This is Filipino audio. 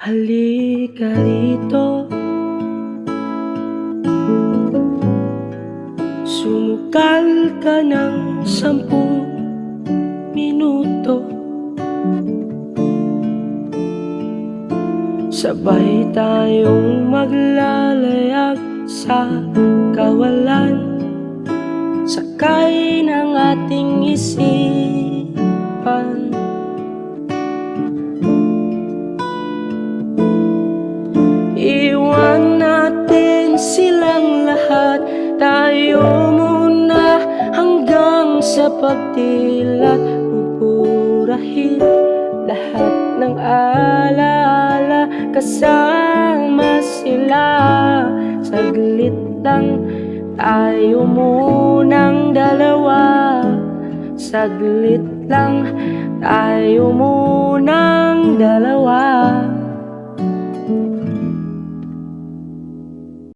Halika rito, sumukal ka ng 10 minuto. Sabay tayong maglalayag sa kawalan, sakay ng ating isipan. Iwan natin silang lahat, tayo muna hanggang sa pagdilat. Pupurahin lahat ng alaala, kasama sila. Saglit lang, tayo munang dalawa. Saglit lang, tayo munang dalawa.